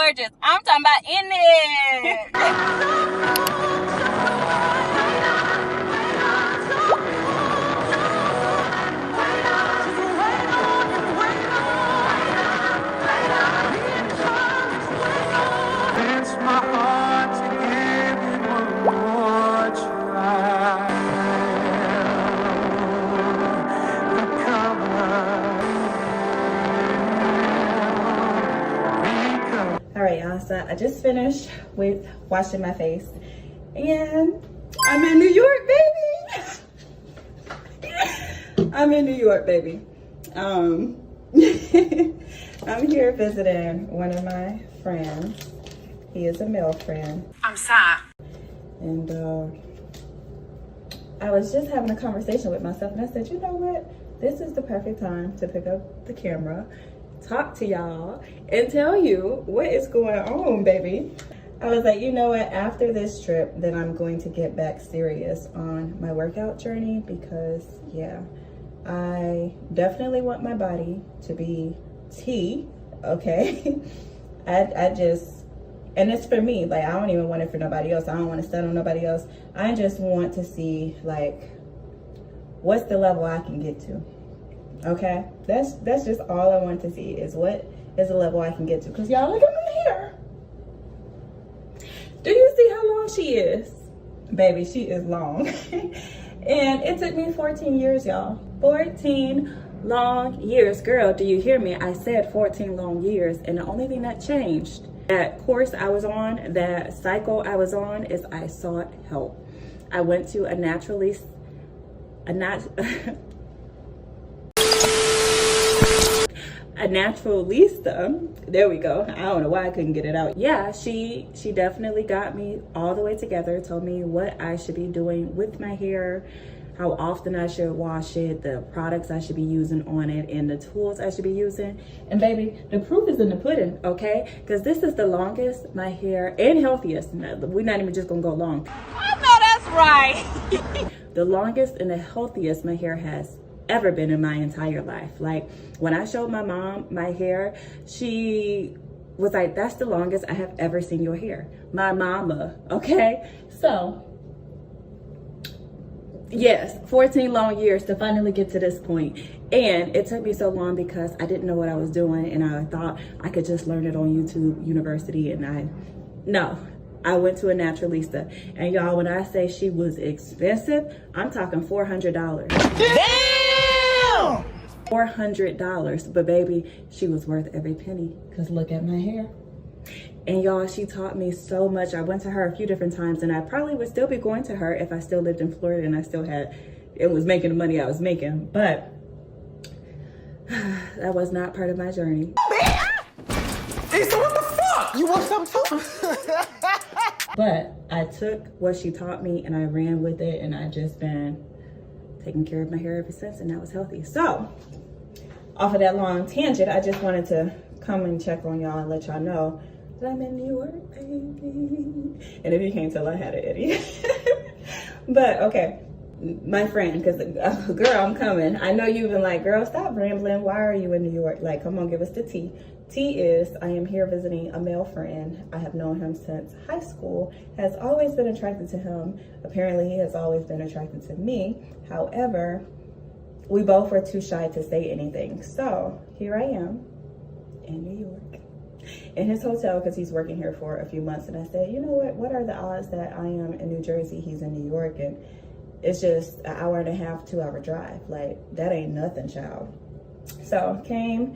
gorgeous. I'm talking about in it. Alright y'all, so I just finished with washing my face and I'm in New York, baby. I'm in New York, baby. I'm here visiting one of my friends. He is a male friend. I'm sad. And I was just having a conversation with myself and I said, you know what? This is the perfect time to pick up the camera, talk to y'all, and tell you what is going on, baby. I was like, you know what? After this trip, then I'm going to get back serious on my workout journey because, yeah, I definitely want my body to be T, okay? I just, and it's for me. Like, I don't even want it for nobody else. I don't want to stand on nobody else. I just want to see, like, what's the level I can get to, okay? That's just all I want to see is what is the level I can get to. Because y'all, look at my hair. Do you see how long she is? Baby, she is long. And it took me 14 years, y'all. 14 long years. Girl, do you hear me? I said 14 long years. And the only thing that changed, that course I was on, that cycle I was on, is I sought help. I went to a naturalista. There we go. I don't know why I couldn't get it out. Yeah, she definitely got me all the way together, told me what I should be doing with my hair, how often I should wash it, the products I should be using on it, and the tools I should be using. And baby, the proof is in the pudding, okay? Because this is the longest my hair, and healthiest. We're not even just gonna go long. I know that's right. The longest and the healthiest my hair has ever been in my entire life. Like, when I showed my mom my hair, she was like, that's the longest I have ever seen your hair. My mama, okay? So, yes, 14 long years to finally get to this point. And it took me so long because I didn't know what I was doing, and I thought I could just learn it on YouTube University, and I went to a naturalista. And y'all, when I say she was expensive, I'm talking $400. Damn! $400, but baby, she was worth every penny, because look at my hair. And y'all, she taught me so much. I went to her a few different times, and I probably would still be going to her if I still lived in Florida and I still was making the money I was making, but that was not part of my journey. Hey, so what the fuck? You want something too? But I took what she taught me and I ran with it, and I've just been taking care of my hair ever since, and that was healthy. So, off of that long tangent, I just wanted to come and check on y'all and let y'all know that I'm in New York, baby. And if you can't tell, I had an Eddie. But, okay, my friend, because, girl, I'm coming. I know you've been like, girl, stop rambling. Why are you in New York? Like, come on, give us the tea. Tea is, I am here visiting a male friend. I have known him since high school, has always been attracted to him. Apparently, he has always been attracted to me. However, we both were too shy to say anything. So here I am in New York, in his hotel, because he's working here for a few months. And I said, you know what are the odds that I am in New Jersey, he's in New York, and it's just an hour and a half, 2 hour drive. Like, that ain't nothing, child. So came,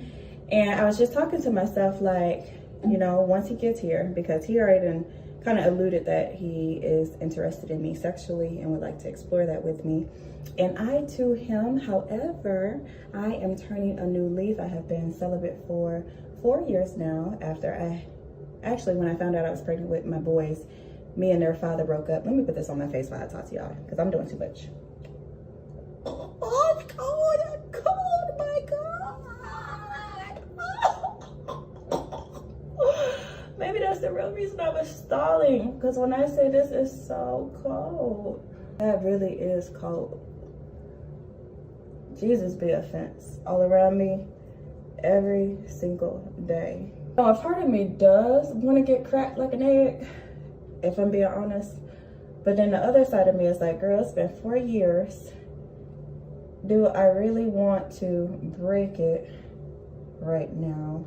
and I was just talking to myself, like, you know, once he gets here, because he already done kind of alluded that he is interested in me sexually and would like to explore that with me. And I to him. However, I am turning a new leaf. I have been celibate for 4 years now, after when I found out I was pregnant with my boys, me and their father broke up. Let me put this on my face while I talk to y'all, because I'm doing too much. Oh, it's cold, it's cold, my God. Maybe that's the real reason I was stalling, because when I say this is so cold, that really is cold. Jesus be a fence all around me every single day. So a part of me does want to get cracked like an egg, if I'm being honest. But then the other side of me is like, girl, it's been 4 years. Do I really want to break it right now?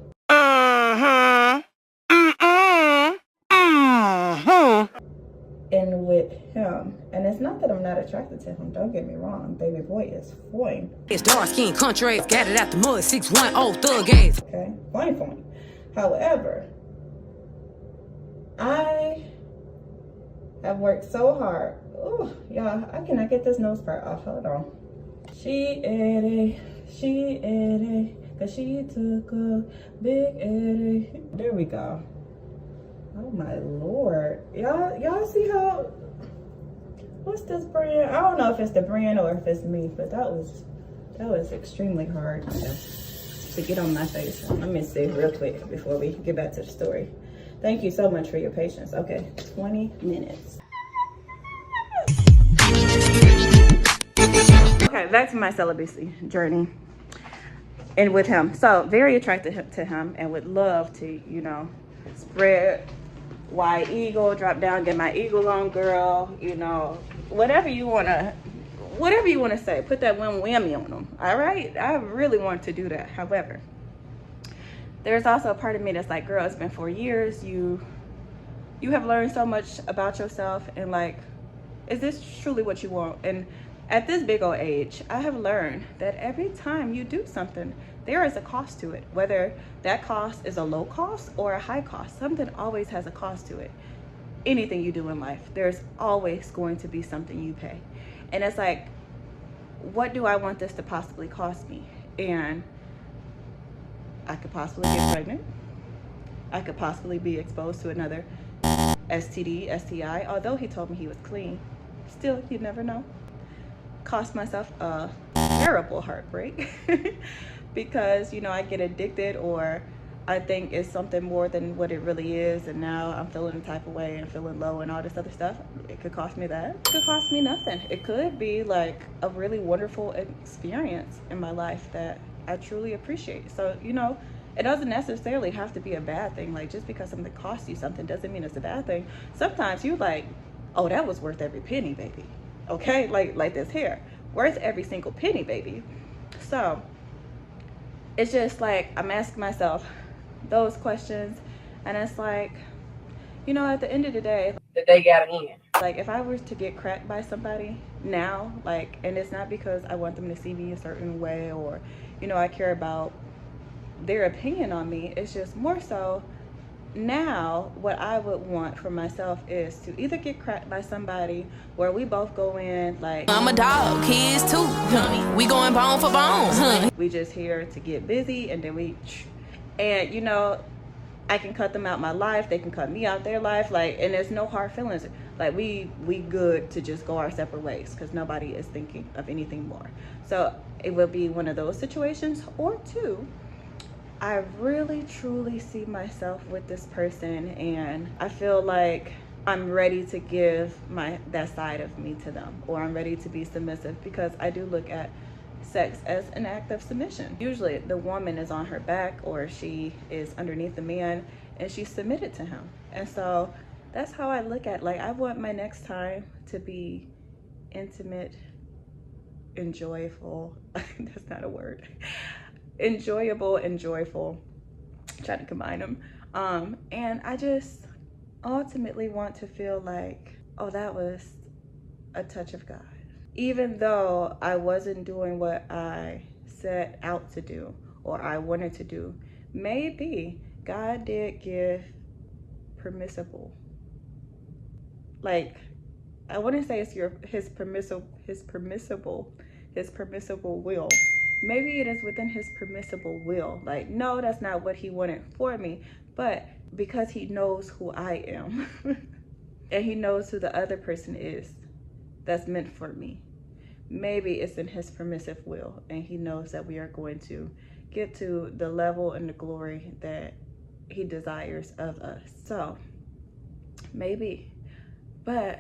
And with him, and it's not that I'm not attracted to him, don't get me wrong, baby boy is fine. It's dark skin country, got it out the mud, 610 thug ass. Okay, fine. However, I have worked so hard. Oh, y'all, I cannot get this nose part off. Hold on. She ate it, cause she took a big eddy. There we go. Oh my Lord. Y'all see how, what's this brand? I don't know if it's the brand or if it's me, but that was extremely hard to get on my face. Let me see real quick before we get back to the story. Thank you so much for your patience. Okay, 20 minutes. Okay, back to my celibacy journey and with him. So very attracted to him and would love to, you know, spread wide eagle, drop down, get my eagle on, girl, you know, whatever you want to say, put that whammy on them. All right, I really want to do that. However, there's also a part of me that's like, girl, it's been 4 years, you have learned so much about yourself, and like, is this truly what you want? And at this big old age, I have learned that every time you do something, there is a cost to it. Whether that cost is a low cost or a high cost, something always has a cost to it. Anything you do in life, there's always going to be something you pay. And it's like, what do I want this to possibly cost me? And I could possibly get pregnant. I could possibly be exposed to another STD, STI, although he told me he was clean. Still, you never know. Cost myself a terrible heartbreak because, you know, I get addicted, or I think it's something more than what it really is, and now I'm feeling the type of way and feeling low and all this other stuff. It could cost me that. It could cost me nothing. It could be like a really wonderful experience in my life that I truly appreciate. So, you know, it doesn't necessarily have to be a bad thing. Like, just because something costs you something doesn't mean it's a bad thing. Sometimes you like, oh, that was worth every penny, baby. Okay, like this hair, worth every single penny, baby. So it's just like, I'm asking myself those questions, and it's like, you know, at the end of the day, That they got in. like, if I were to get cracked by somebody now, like, and it's not because I want them to see me a certain way, or, you know, I care about their opinion on me. It's just more so now what I would want for myself is to either get cracked by somebody where we both go in like, I'm a dog, kids too, honey. We going bone for bone, honey. we just here to get busy, and then and you know, I can cut them out my life, they can cut me out their life, like, and there's no hard feelings. Like, we good to just go our separate ways because nobody is thinking of anything more. So it will be one of those situations, or two, I really truly see myself with this person, and I feel like I'm ready to give that side of me to them, or I'm ready to be submissive, because I do look at sex as an act of submission. Usually the woman is on her back, or she is underneath the man and she's submitted to him. And so that's how I look at, like, I want my next time to be intimate, enjoyable. That's not a word. Enjoyable and joyful. Trying to combine them. And I just ultimately want to feel like, oh, that was a touch of God. Even though I wasn't doing what I set out to do or I wanted to do, maybe God did give permissible. Like, I wouldn't say it's his permissible will. Maybe it is within his permissible will. Like, no, that's not what he wanted for me, but because he knows who I am and he knows who the other person is that's meant for me, maybe it's in his permissive will, and he knows that we are going to get to the level and the glory that he desires of us. So maybe, but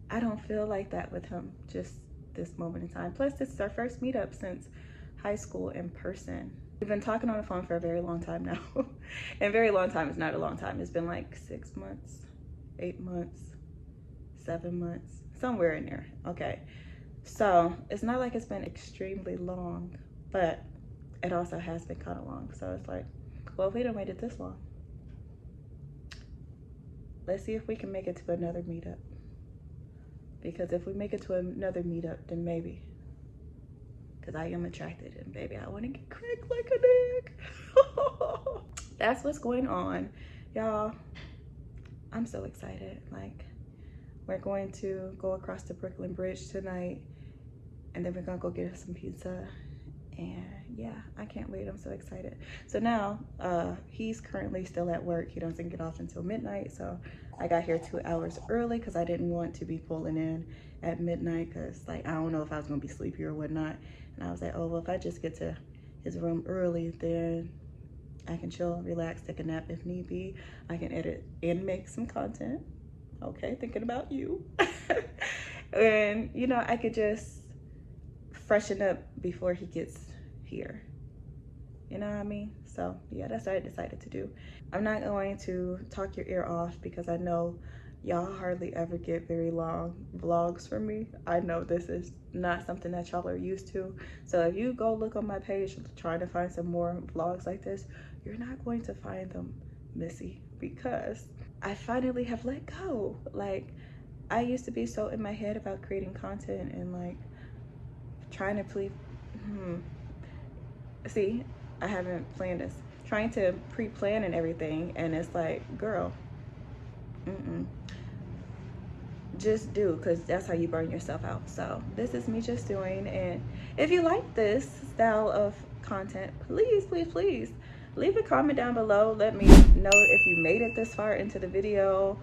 I don't feel like that with him just this moment in time. Plus, this is our first meetup since high school in person. We've been talking on the phone for a very long time now. And very long time is not a long time. It's been like 6 months, 8 months, 7 months, somewhere in there. Okay. So it's not like it's been extremely long, but it also has been kind of long. So it's like, well, if we don't wait it this long, let's see if we can make it to another meetup. Because if we make it to another meetup, then maybe. Because I am attracted and baby, I want to get cracked like a dick. That's what's going on. Y'all, I'm so excited. Like, we're going to go across the Brooklyn Bridge tonight. And then we're going to go get us some pizza. And yeah, I can't wait. I'm so excited. So now, he's currently still at work. He doesn't get off until midnight. So I got here 2 hours early because I didn't want to be pulling in at midnight because, like, I don't know if I was going to be sleepy or whatnot. And I was like, oh, well, if I just get to his room early, then I can chill, relax, take a nap if need be. I can edit and make some content. Okay, thinking about you. And, you know, I could just freshen up before he gets here. You know what I mean? So yeah, that's what I decided to do. I'm not going to talk your ear off because I know y'all hardly ever get very long vlogs from me. I know this is not something that y'all are used to. So if you go look on my page trying to find some more vlogs like this, you're not going to find them, Missy, because I finally have let go. Like, I used to be so in my head about creating content and like trying to please, see, I haven't planned this. Trying to pre-plan and everything, and it's like, girl, just do, because that's how you burn yourself out. So this is me just doing, and if you like this style of content, please, please, please leave a comment down below. Let me know if you made it this far into the video.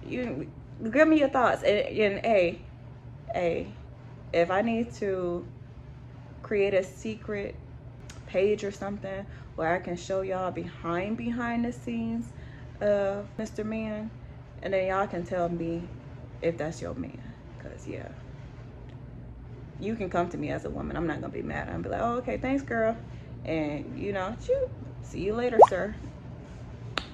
You give me your thoughts, and if I need to create a secret page or something where I can show y'all behind the scenes of Mr. Man, and then y'all can tell me if that's your man, because yeah, you can come to me as a woman. I'm not gonna be mad. I'm be like, oh, okay, thanks, girl, and you know, see you later, sir.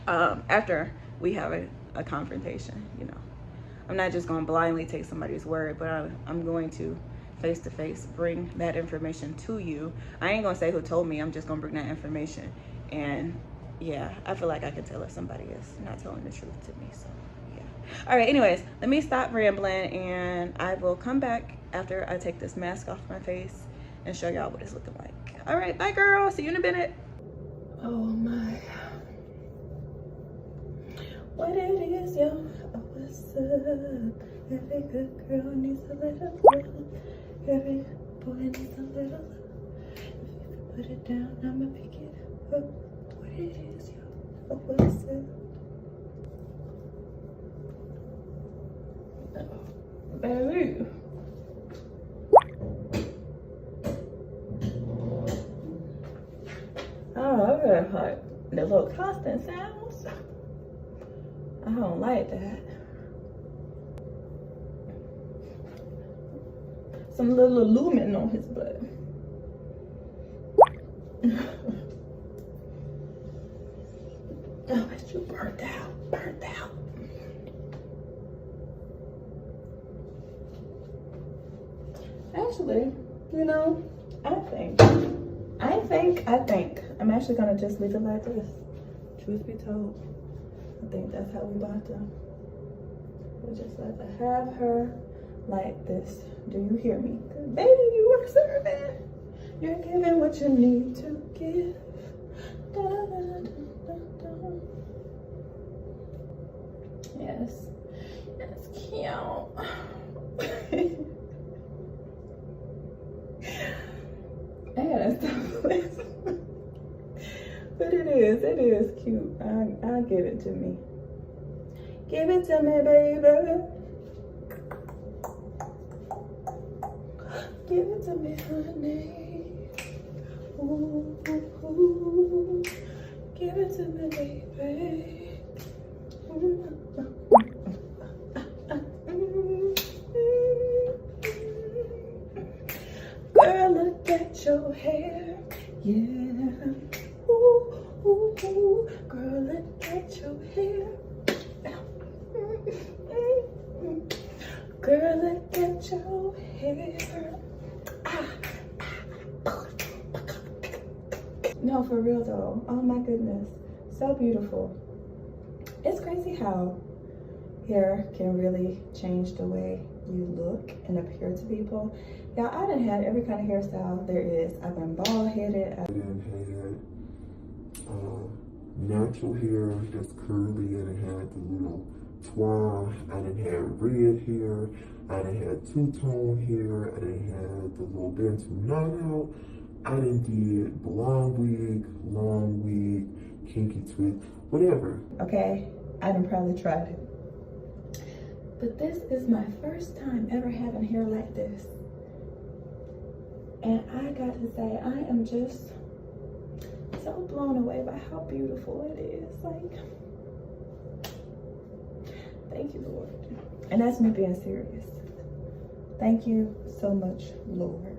After we have a confrontation, you know, I'm not just gonna blindly take somebody's word, but I'm going to face to face bring that information to you. I ain't gonna say who told me. I'm just gonna bring that information, and yeah, I feel like I can tell if somebody is not telling the truth to me. So yeah. All right, anyways, let me stop rambling, and I will come back after I take this mask off my face and show y'all what it's looking like. All right, bye, girl. See you in a minute. Oh my, what it is, yo? What's up? Every good girl needs a little love. Every boy needs a little love. If you put it down, I'ma pick it up. What it is, yo? What's up? Baby. Oh, I really like the little constant sounds. I don't like that. Some little illumin on his butt. Oh, it's you burnt out, burnt out. Actually, you know, I think I'm actually gonna just leave it like this. Truth be told, I think that's how we about to. We just like to have her like this. Do you hear me? Baby, you are serving. You're giving what you need to give. Da, da, da, da, da. Yes, that's cute. I stop this. But it is cute. I'll give it to me. Give it to me, baby. Give it to me, honey. Ooh, ooh, ooh. Give it to me, baby. Girl, look at your hair. Yeah. hair. No, for real though. Oh my goodness. So beautiful. It's crazy how hair can really change the way you look and appear to people. Y'all, I done had every kind of hairstyle there is. I've been bald headed. I done had natural hair that's curly, and it had the little twine. I done had red hair. I done had two-tone hair. I done had the little Bantu knot. I done did blonde wig, long wig, kinky twist, whatever. Okay, I done probably tried it. But this is my first time ever having hair like this. And I got to say, I am just so blown away by how beautiful it is. Like, thank you, Lord. And that's me being serious. Thank you so much, Lord,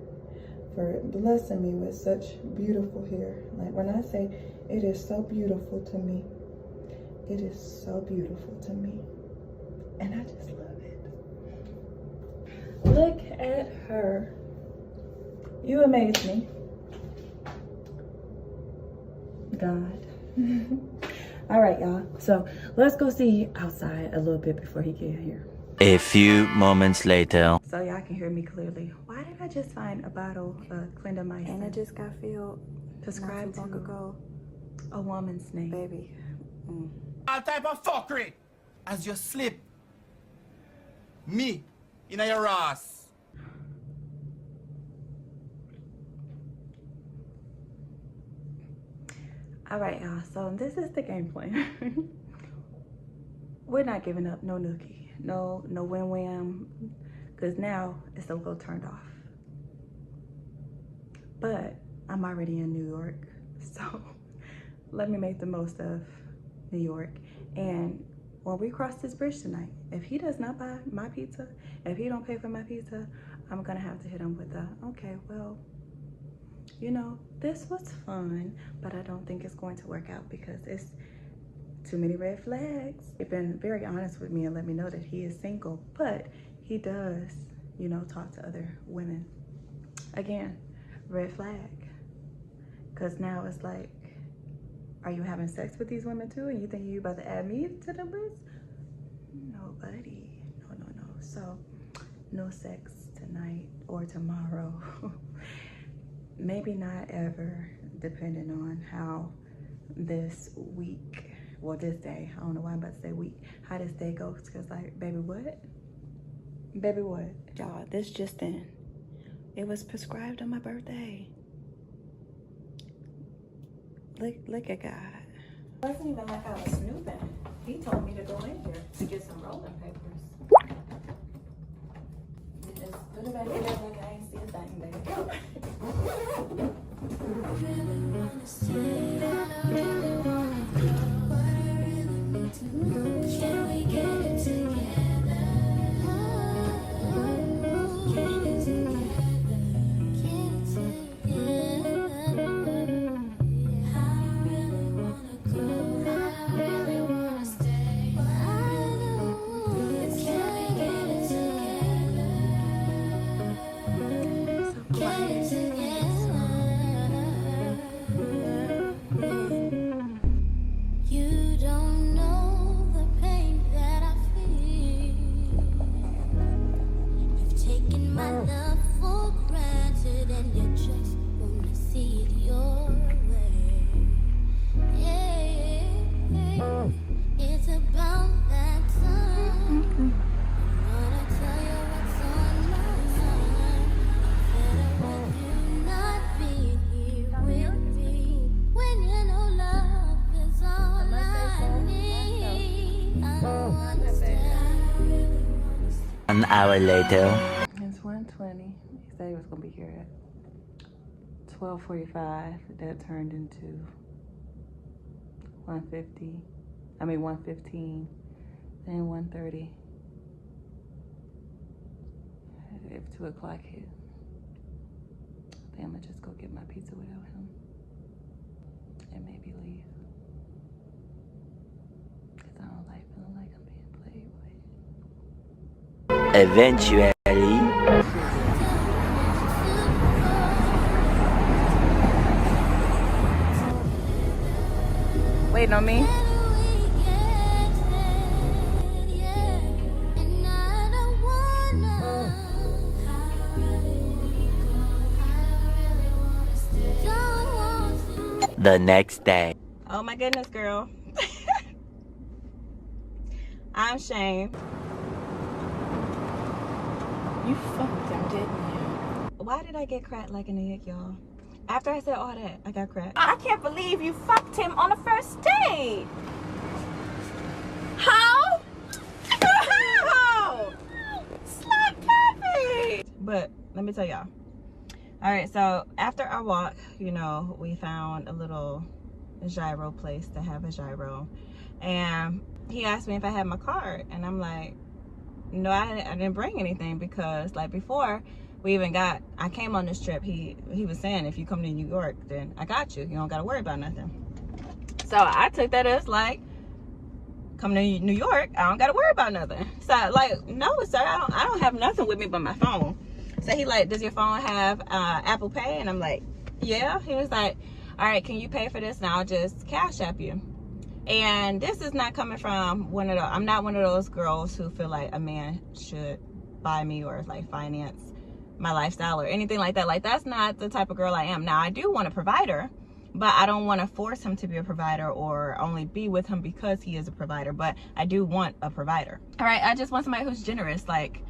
for blessing me with such beautiful hair. Like, when I say it is so beautiful to me, it is so beautiful to me. And I just love it. Look at her. You amaze me. God. All right, y'all. So let's go see outside a little bit before he get here. A few moments later. So y'all can hear me clearly. Why did I just find a bottle of clindamycin? And I just got filled prescribed not too long ago. a woman's name. Baby. All type of fuckery as you slip me in your ass. All right, y'all. So this is the game plan. We're not giving up no nookie, no wham, because now it's a little turned off. But I'm already in New York, so let me make the most of New York. And when we cross this bridge tonight, if he does not buy my pizza, if he don't pay for my pizza, I'm gonna have to hit him with a, okay, well, you know, this was fun, but I don't think it's going to work out because it's too many red flags. They've been very honest with me and let me know that he is single, but he does, you know, talk to other women. Again, red flag. Because now it's like, are you having sex with these women too? And you think you about to add me to the list? No, buddy. No. So, no sex tonight or tomorrow. Maybe not ever, depending on how this week, well, this day, I don't know why I'm about to say week, how this day goes. Because, like, baby, what? Baby, what? Y'all, this just in. It was prescribed on my birthday. Look at God. It wasn't even like I was snooping. He told me to go in here to get some rolling papers. Just put it back there like I ain't see a thing, baby. Can we get it together? Get it together. An hour later. It's 1:20. He said he was gonna be here at 12:45. That turned into 1:50. I mean 1:15. Then 1:30. If 2 o'clock hit, I think I'm gonna just go get my pizza without him and maybe leave. Cause I don't like feeling like I'm being played with. Eventually. The next day. Oh my goodness, girl. I'm ashamed. You fucked him, didn't you? Why did I get cracked like an egg, y'all? After I said all that, I got cracked. I can't believe you fucked him on the first date. How? How? Slap puppy. But let me tell y'all. All right, so after our walk, you know, we found a little gyro place to have a gyro. And he asked me if I had my card. And I'm like, no, I didn't bring anything, because like before we even I came on this trip, he was saying, if you come to New York, then I got you. You don't got to worry about nothing. So I took that as like, come to New York, I don't got to worry about nothing. So like, no, sir, I don't have nothing with me but my phone. So he like, does your phone have Apple Pay? And I'm like, yeah. He was like, all right, can you pay for this? And I'll just Cash App you. And this is not coming from I'm not one of those girls who feel like a man should buy me or like finance my lifestyle or anything like that. Like, that's not the type of girl I am. Now, I do want a provider, but I don't want to force him to be a provider or only be with him because he is a provider. But I do want a provider. All right, I just want somebody who's generous, like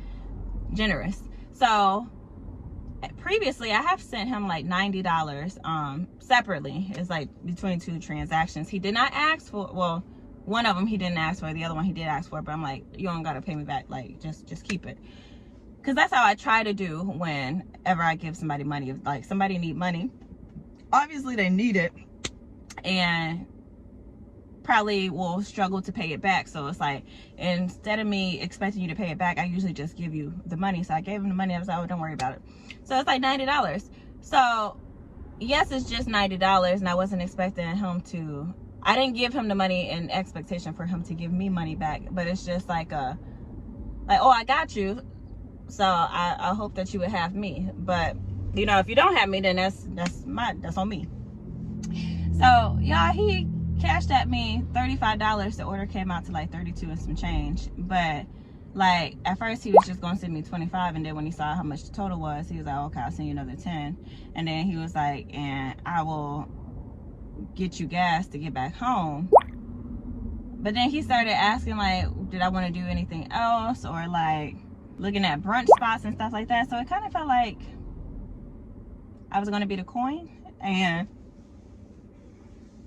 generous. So previously I have sent him like $90 separately. It's like between 2 transactions. He did not ask for, well, one of them he didn't ask for, the other one he did ask for, but I'm like, you don't gotta pay me back, like just keep it, because that's how I try to do whenever I give somebody money. If like somebody need money, obviously they need it and probably will struggle to pay it back. So it's like, instead of me expecting you to pay it back, I usually just give you the money. So I gave him the money. I was like, oh, don't worry about it. So it's like $90. So yes, it's just $90, and I wasn't expecting him to, I didn't give him the money in expectation for him to give me money back, but it's just like oh, I got you, so I hope that you would have me. But you know, if you don't have me, then that's on me. So y'all, he cashed at me $35. The order came out to like 32 and some change. But like, at first he was just gonna send me 25, and then when he saw how much the total was, he was like, okay, I'll send you another 10. And then he was like, and I will get you gas to get back home. But then he started asking like, did I want to do anything else, or like looking at brunch spots and stuff like that. So it kind of felt like I was gonna be the coin, and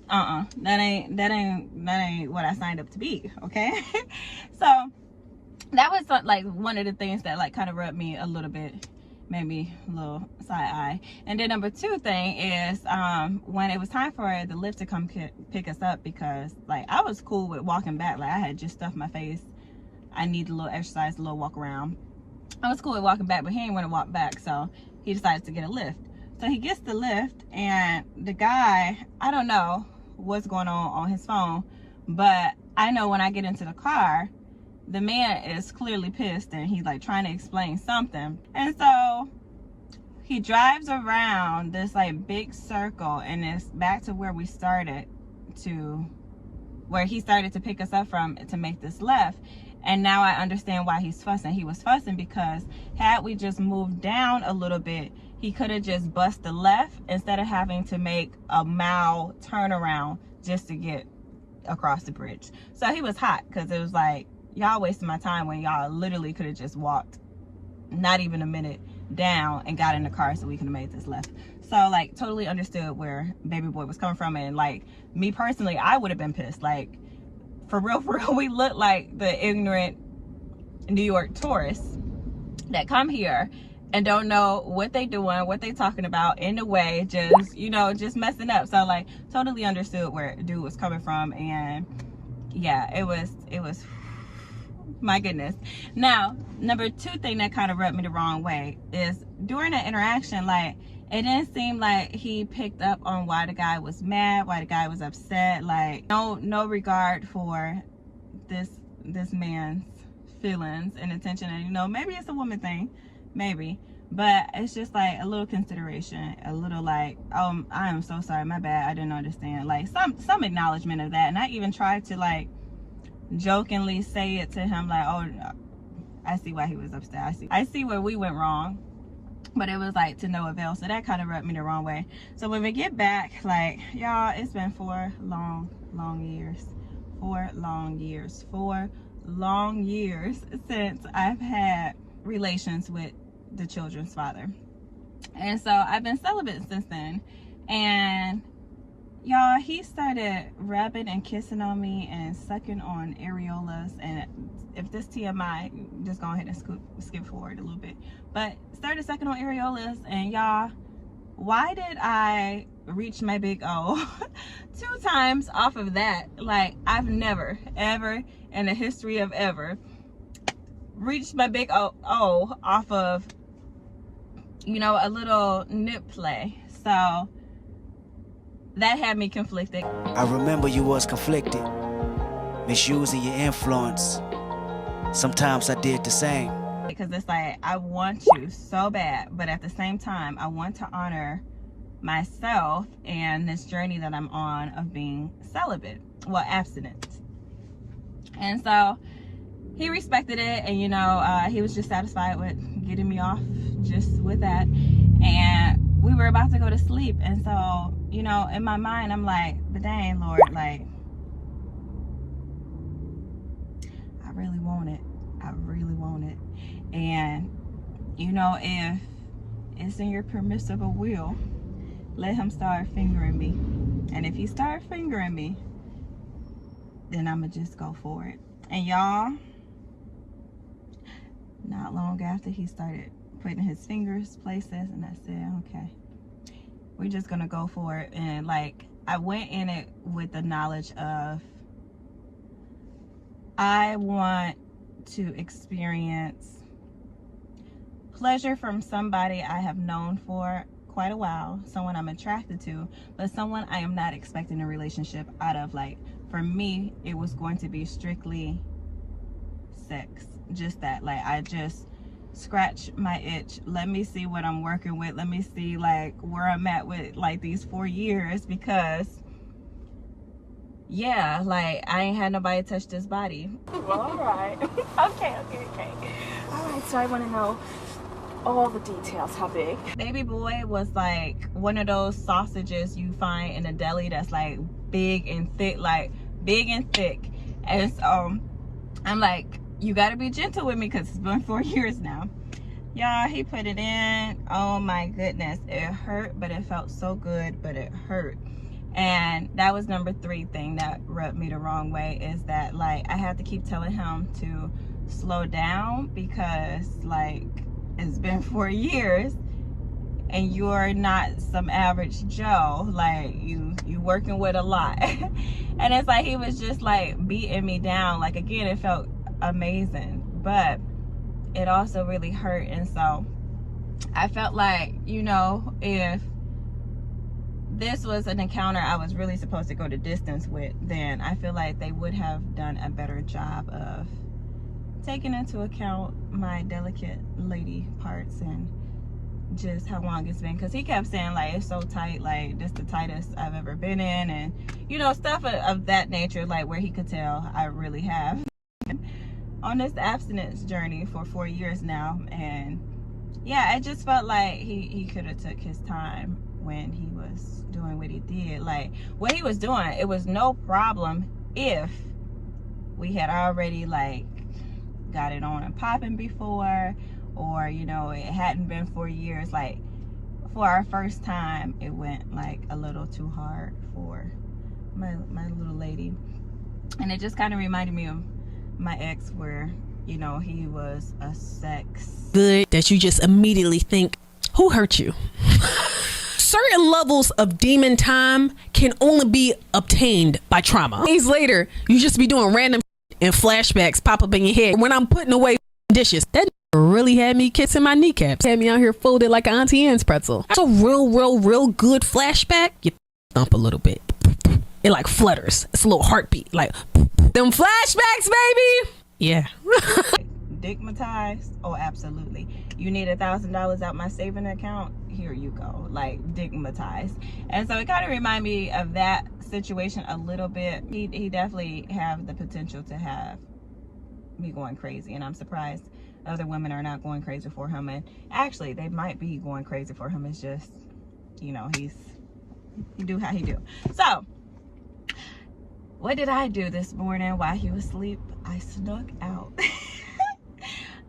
that ain't what I signed up to be, okay? So that was like one of the things that like kind of rubbed me a little bit, maybe a little side eye. And then number 2 thing is when it was time for the lift to come pick us up, because like I was cool with walking back, like I had just stuffed my face, I need a little exercise, a little walk around. I was cool with walking back, but he didn't want to walk back, so he decided to get a lift. So he gets the lift, and the guy, I don't know what's going on his phone, but I know when I get into the car, the man is clearly pissed, and he's like trying to explain something. And so he drives around this like big circle, and it's back to where we started, to where he started to pick us up from, to make this left. And now I understand why he's fussing. He was fussing because had we just moved down a little bit, he could have just bust the left instead of having to make a mile turnaround just to get across the bridge. So he was hot, because it was like, y'all wasting my time when y'all literally could have just walked not even a minute down and got in the car so we could have made this left. So like, totally understood where baby boy was coming from. And like, me personally, I would have been pissed. Like, for real, we look like the ignorant New York tourists that come here and don't know what they doing, what they talking about, in the way, just, you know, just messing up. So like, totally understood where dude was coming from. And yeah, it was my goodness. Now, number 2 thing that kind of rubbed me the wrong way is during the interaction, like, it didn't seem like he picked up on why the guy was mad, why the guy was upset. Like, no regard for this man's feelings and attention. And you know, maybe it's a woman thing, maybe, but it's just like a little consideration, a little like, oh, I am so sorry, my bad, I didn't understand. Like some acknowledgement of that. And I even tried to like jokingly say it to him, like, oh, I see why he was upset. I see where we went wrong. but it was like to no avail. So that kind of rubbed me the wrong way. So when we get back, like, y'all, it's been 4 long years. 4 long years since I've had relations with the children's father. And so I've been celibate since then. And y'all, he started rubbing and kissing on me and sucking on areolas. And if this TMI, just go ahead and skip forward a little bit. But started sucking on areolas. And y'all, why did I reach my big O 2 times off of that? Like, I've never, ever in the history of ever reached my big O off of, you know, a little nip play. So that had me conflicted. I remember you was conflicted, misusing your influence. Sometimes I did the same. Because it's like, I want you so bad, but at the same time, I want to honor myself and this journey that I'm on of being celibate, well, abstinent. And so he respected it, and you know, he was just satisfied with getting me off just with that. And we were about to go to sleep, and so, you know, in my mind, I'm like, but dang, Lord, like, I really want it. I really want it. And, you know, if it's in your permissible will, let him start fingering me. And if he start fingering me, then I'ma just go for it. And y'all, not long after he started putting his fingers places, and I said, okay, we're just gonna go for it. And like, I went in it with the knowledge of, I want to experience pleasure from somebody I have known for quite a while, someone I'm attracted to, but someone I am not expecting a relationship out of. Like, for me, it was going to be strictly sex, just that. Like, I just scratch my itch, let me see what I'm working with, let me see like where I'm at with like these 4 years, because yeah, like, I ain't had nobody touch this body. Well, all right. Okay. All right, so I want to know all the details. How big? Baby boy was like one of those sausages you find in a deli that's like big and thick, like big and thick. And so I'm like, you got to be gentle with me because it's been 4 years now. Y'all, he put it in. Oh my goodness. It hurt, but it felt so good, but it hurt. And that was number 3 thing that rubbed me the wrong way, is that like, I had to keep telling him to slow down, because like, it's been 4 years and you're not some average Joe. Like, you working with a lot. And it's like, he was just like beating me down. Like, again, it felt amazing, but it also really hurt. And so I felt like, you know, if this was an encounter I was really supposed to go the distance with, then I feel like they would have done a better job of taking into account my delicate lady parts and just how long it's been. Because he kept saying like, it's so tight, like this the tightest I've ever been in, and you know, stuff of that nature, like where he could tell I really have on this abstinence journey for 4 years now. And yeah, I just felt like he could have took his time when he was doing what he did. Like, what he was doing, it was no problem if we had already like got it on and popping before, or you know, it hadn't been 4 years. Like, for our first time, it went like a little too hard for my little lady. And it just kind of reminded me of my ex, where, you know, he was a sex Good that you just immediately think, who hurt you? Certain levels of demon time can only be obtained by trauma. Days later, you just be doing random and flashbacks pop up in your head. When I'm putting away dishes, that really had me kissing my kneecaps. Had me out here folded like an Auntie Anne's pretzel. It's a real good flashback. You thump a little bit. It like flutters. It's a little heartbeat. Like, them flashbacks, baby. Yeah. Digmatized? Oh, absolutely. You need $1,000 out my saving account? Here you go. Like, digmatized. And so it kind of reminded me of that situation a little bit. He definitely have the potential to have me going crazy, and I'm surprised other women are not going crazy for him. And actually, they might be going crazy for him. It's just, you know, he do how he do. So, what did I do this morning while he was asleep? I snuck out.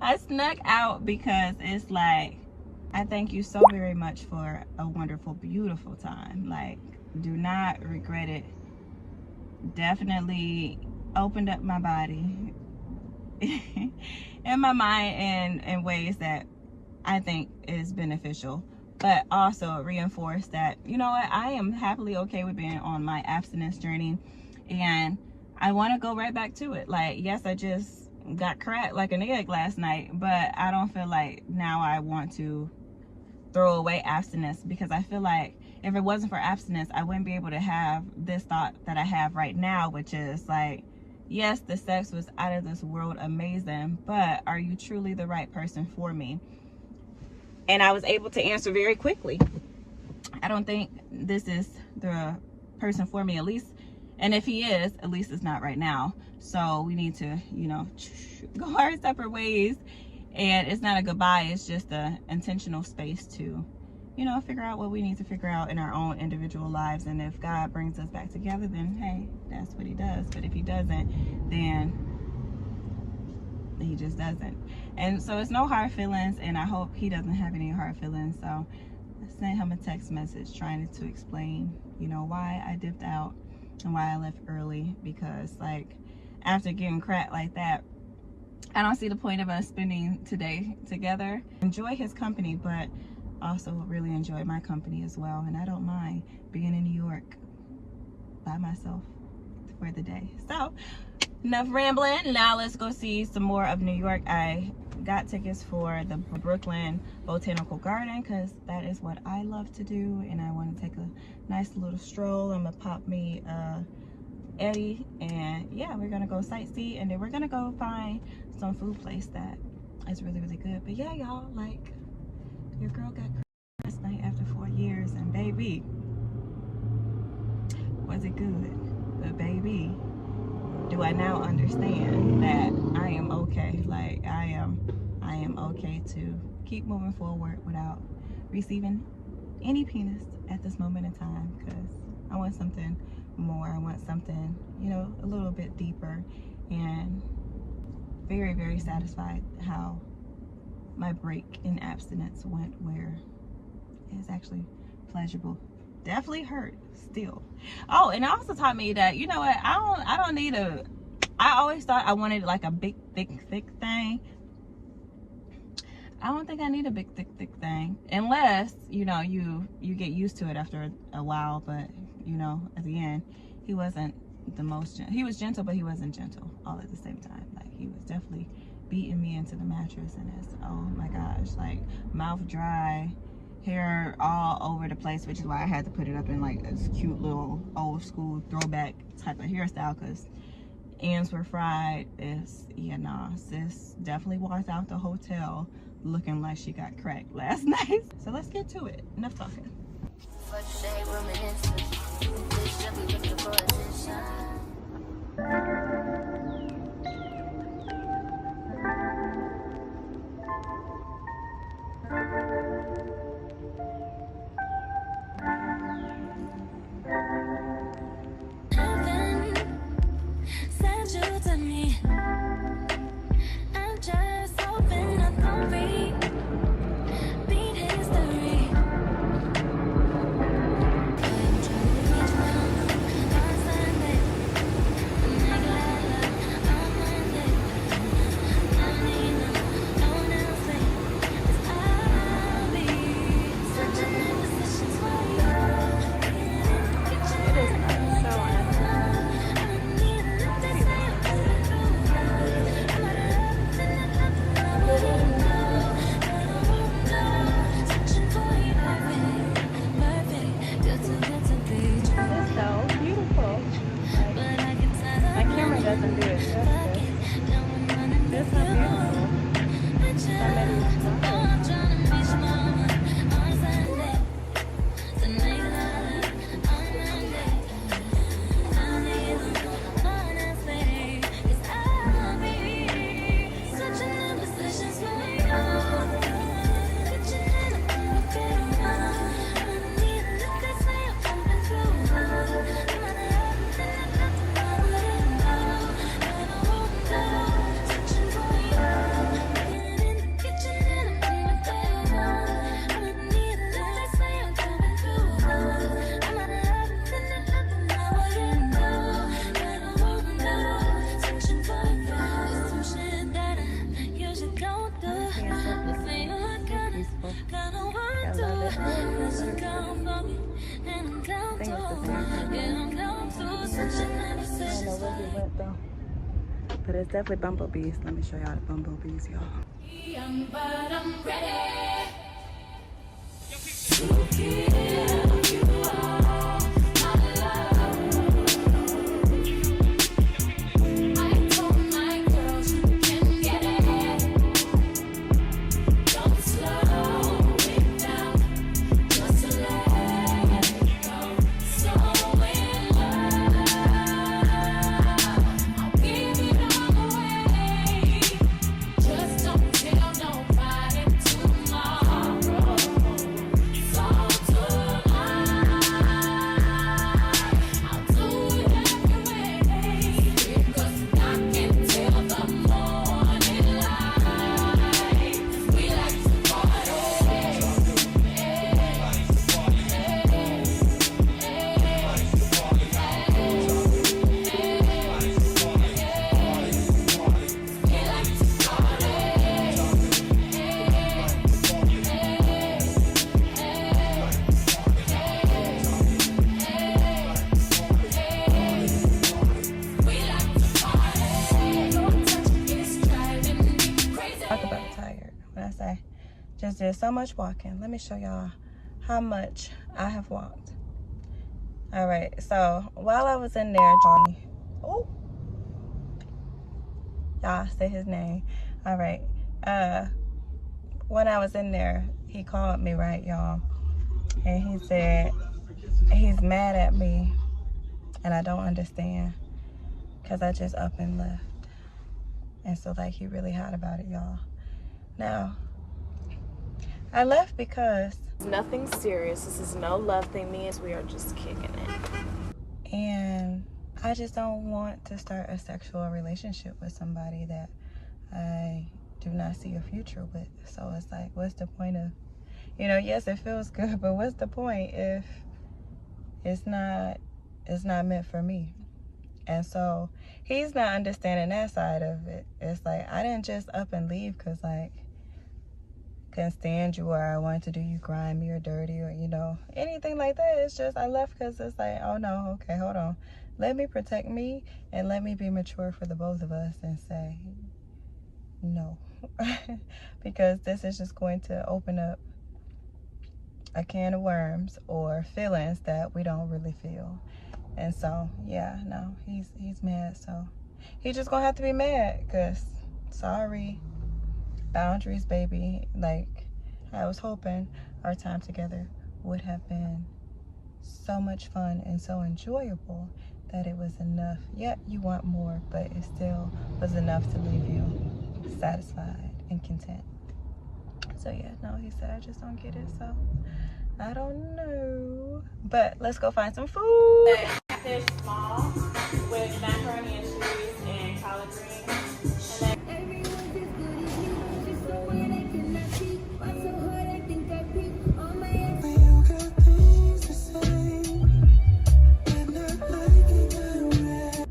I snuck out because it's like, I thank you so very much for a wonderful, beautiful time. Like, do not regret it. Definitely opened up my body and my mind in ways that I think is beneficial, but also reinforced that, you know what, I am happily okay with being on my abstinence journey, and I want to go right back to it. Like, yes, I just got cracked like an egg last night, but I don't feel like now I want to throw away abstinence, because I feel like if it wasn't for abstinence, I wouldn't be able to have this thought that I have right now, which is like, yes, the sex was out of this world amazing, but are you truly the right person for me? And I was able to answer very quickly. I don't think this is the person for me, at least. And if he is, at least it's not right now. So we need to, you know, go our separate ways. And it's not a goodbye. It's just a intentional space to, you know, figure out what we need to figure out in our own individual lives. And if God brings us back together, then hey, that's what he does. But if he doesn't, then he just doesn't. And so it's no hard feelings, and I hope he doesn't have any hard feelings. So I sent him a text message trying to explain, you know, why I dipped out and why I left early, because like after getting cracked like that, I don't see the point of us spending today together. Enjoy his company, but also really enjoy my company as well. And I don't mind being in New York by myself for the day. So enough rambling. Now let's go see some more of New York. I got tickets for the Brooklyn Botanical Garden because that is what I love to do, and I want to take a nice little stroll. I'm gonna pop me Eddie, and yeah, we're gonna go sightsee, and then we're gonna go find some food place that is really, really good. But yeah, y'all, like, your girl got last night after 4 years, and baby, was it good? But baby, do I now understand that I am okay? Like, I am okay to keep moving forward without receiving any penis at this moment in time, because I want something more. I want something, you know, a little bit deeper, and very, very satisfied how my break in abstinence went, where it's actually pleasurable. Definitely hurt still. Oh, and it also taught me that, you know what, I don't need a, I always thought I wanted like a big thick thing. I don't think I need a big thick thing, unless, you know, you get used to it after a while. But you know, at the end, he wasn't the most he was gentle, but he wasn't gentle all at the same time. Like, he was definitely beating me into the mattress, and it's, oh my gosh, like mouth dry, hair all over the place, which is why I had to put it up in like this cute little old school throwback type of hairstyle, because ends were fried. It's, yeah, nah, sis definitely walked out the hotel looking like she got cracked last night. So let's get to it. Enough talking. Such an indecision. think it's the same. I don't know where he went though. But it's definitely bumblebees. Let me show y'all the bumblebees, y'all. But I'm ready. Just did so much walking. Let me show y'all how much I have walked. All right, so while I was in there, oh, y'all say his name. All right, when I was in there, he called me, right, y'all, and he said he's mad at me, and I don't understand, because I just up and left. And so, like, he really hot about it, y'all. Now, I left because Nothing serious. This is no love thing. Me as we are just kicking it. and I just don't want to start a sexual relationship with somebody that I do not see a future with. So it's like, what's the point of, you know, yes, it feels good, but what's the point if it's not meant for me? And so he's not understanding that side of it. It's like, I didn't just up and leave because, like, couldn't stand you, or I wanted to do you grimy or dirty, or, you know, anything like that. It's just I left because it's like, oh no, okay, hold on, let me protect me and let me be mature for the both of us and say no. Because this is just going to open up a can of worms or feelings that we don't really feel. And so yeah, no, he's mad. So he's just gonna have to be mad, because sorry, boundaries, baby. Like, I was hoping our time together would have been so much fun and so enjoyable that it was enough. Yeah, you want more, but it still was enough to leave you satisfied and content. So yeah, no, he said I just don't get it, so I don't know. But let's go find some food. They're small with macaroni and cheese and collard greens. And then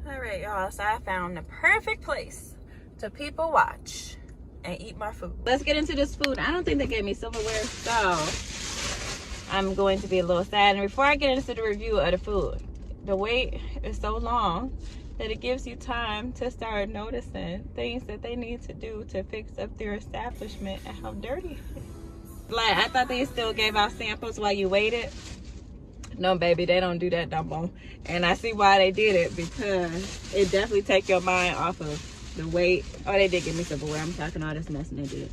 alright, y'all, so I found the perfect place to people watch and eat my food. Let's get into this food. I don't think they gave me silverware, so I'm going to be a little sad. And before I get into the review of the food, the wait is so long that it gives you time to start noticing things that they need to do to fix up their establishment and how dirty it is. Like, I thought they still gave out samples while you waited. No, baby, they don't do that no more. And I see why they did it, because it definitely take your mind off of the wait. Oh, they did give me silverware. I'm talking all this mess and they did.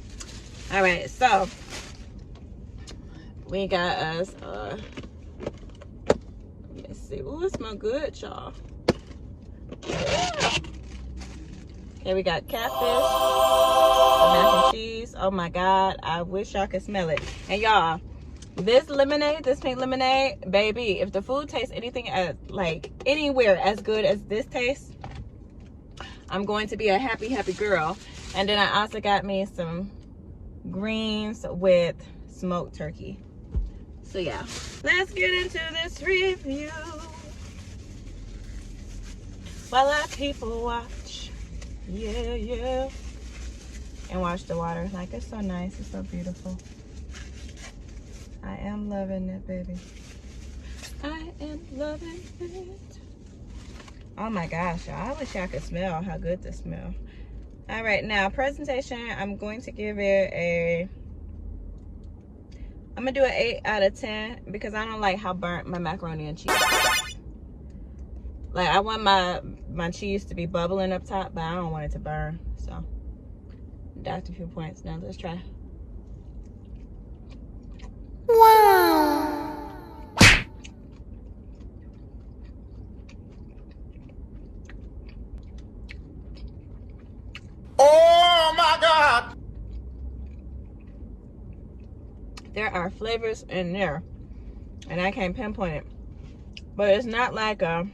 All right, so we got us let's see. Oh, it smells good, y'all. Okay, we got catfish, the mac and cheese. Oh my God, I wish y'all could smell it. And y'all, this lemonade, this pink lemonade, baby, if the food tastes anything as, like, anywhere as good as this tastes, I'm going to be a happy, happy girl. And then I also got me some greens with smoked turkey. So yeah, let's get into this review while our people watch. Yeah, yeah. And watch the water. Like, it's so nice, it's so beautiful. I am loving it, baby. I am loving it. Oh my gosh, y'all. I wish y'all could smell how good this smells. All right, now presentation, I'm going to give it a, I'm gonna do an 8 out of 10 because I don't like how burnt my macaroni and cheese is. Like, I want my cheese to be bubbling up top, but I don't want it to burn. So, docked a few points. Now let's try. Wow. Oh my God! There are flavors in there, and I can't pinpoint it. But it's not like a,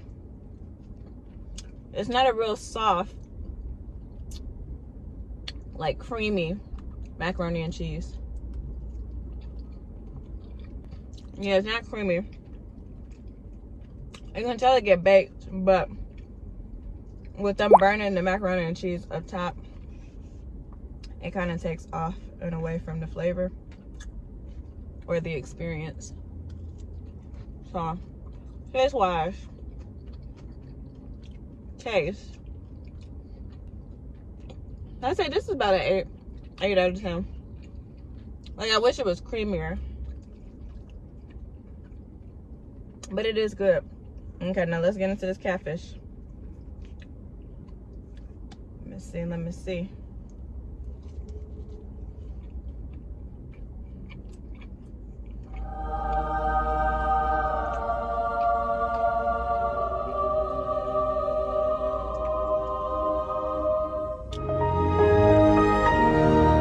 it's not a real soft, like creamy macaroni and cheese. Yeah, it's not creamy. You can tell it get baked, but with them burning the macaroni and cheese up top, it kind of takes off and away from the flavor or the experience. So, taste wise, I'd say this is about an 8 out of 10. Like, I wish it was creamier, but it is good. Okay, now let's get into this catfish. Let me see.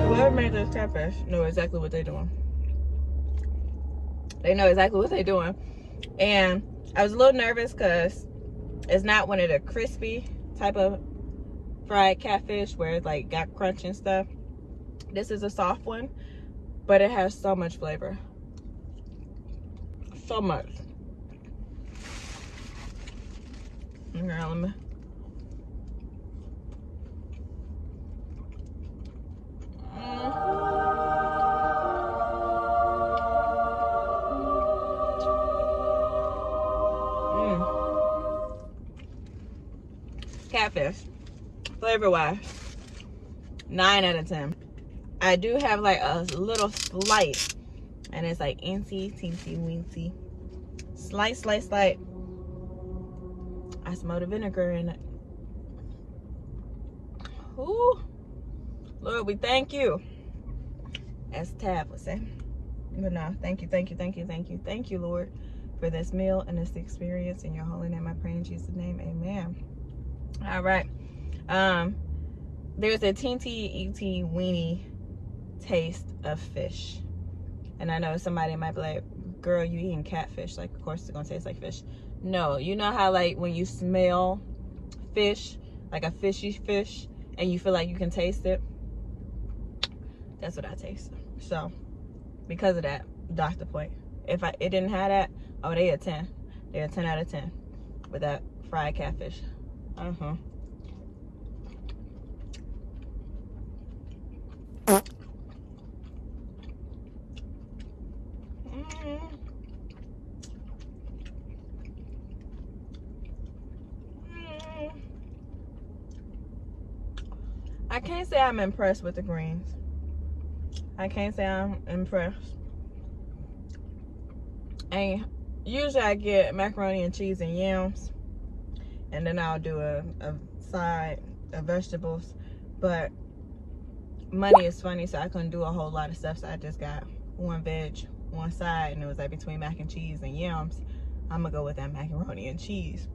Whoever made this catfish know exactly what they're doing. They know exactly what they're doing. And I was a little nervous because it's not one of the crispy type of fried catfish where it's like got crunch and stuff. This is a soft one, but it has so much flavor. So much. Okay, let me. Catfish, flavor wise, 9 out of 10. I do have like a little slight, and it's like incy, teensy, weensy, slight. I smell the vinegar in it. Ooh, Lord, we thank you, as Tab would say. But no, thank you, Lord, for this meal and this experience. In your holy name I pray, in Jesus' name, amen. All right, there's a teensy weeny taste of fish, and I know somebody might be like, girl, you eating catfish, like of course it's gonna taste like fish. No, you know how like when you smell fish, like a fishy fish, and you feel like you can taste it? That's what I taste. So because of that, dock the point. If it didn't have that, oh, they a 10. They're a 10 out of 10 with that fried catfish. I can't say I'm impressed with the greens. I can't say I'm impressed. And usually I get macaroni and cheese and yams, and then I'll do a side of vegetables. But money is funny, so I couldn't do a whole lot of stuff, so I just got one veg, one side, and it was like between mac and cheese and yams. I'm gonna go with that macaroni and cheese.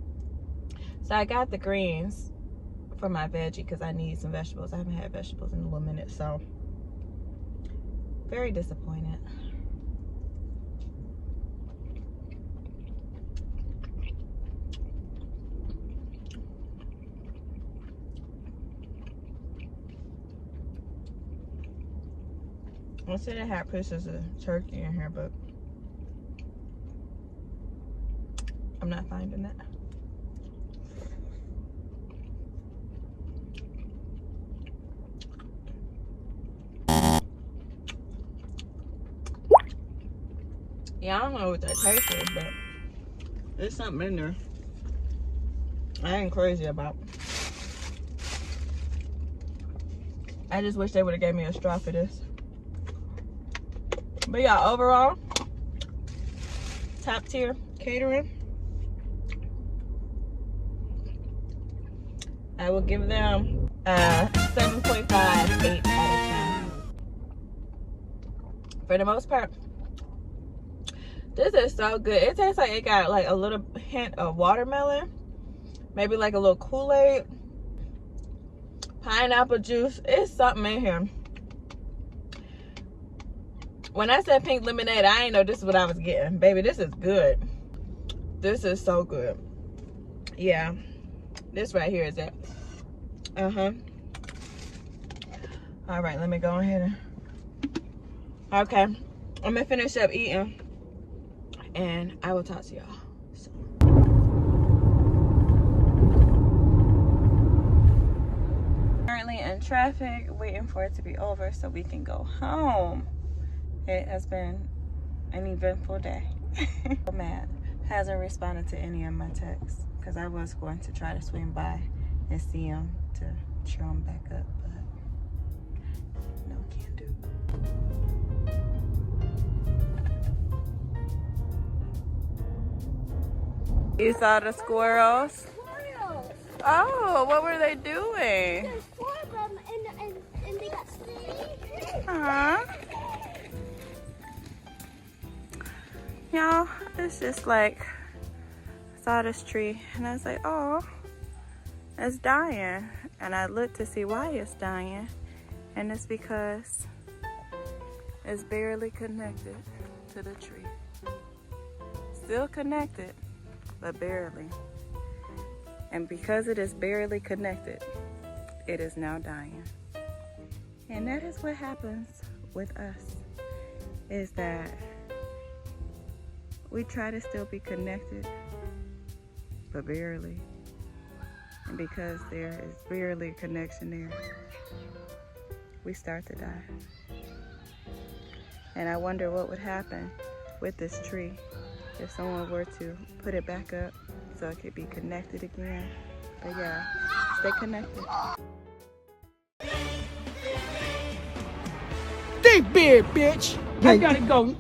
So I got the greens for my veggie because I need some vegetables. I haven't had vegetables in a little minute, so very disappointed. I said it had pieces of turkey in here, but I'm not finding it. Yeah, I don't know what that taste is, but There's something in there I ain't crazy about. I just wish they would have gave me a straw for this. But yeah, overall, top tier catering. I will give them a 7.5, 8 out of 10. For the most part, this is so good. It tastes like it got like a little hint of watermelon, maybe like a little Kool-Aid, pineapple juice. It's something in here. When I said pink lemonade, I didn't know this is what I was getting. Baby, this is good. This is so good. Yeah, this right here is it. All right, let me go ahead and okay, I'm gonna finish up eating and I will talk to y'all soon. Currently in traffic, waiting for it to be over so we can go home. It has been an eventful day. I'm mad. Hasn't responded to any of my texts because I was going to try to swing by and see him to cheer him back up, but no, can't do. You saw the squirrels? Oh, what were they doing? There's 4 of them and they got sneaky. Y'all, it's just like, I saw this tree and I was like, oh, it's dying. And I looked to see why it's dying. And it's because it's barely connected to the tree. Still connected, but barely. And because it is barely connected, it is now dying. And that is what happens with us, is that we try to still be connected, but barely. And because there is barely a connection there, we start to die. And I wonder what would happen with this tree if someone were to put it back up so it could be connected again. But yeah, stay connected. Think big, bitch. I gotta go.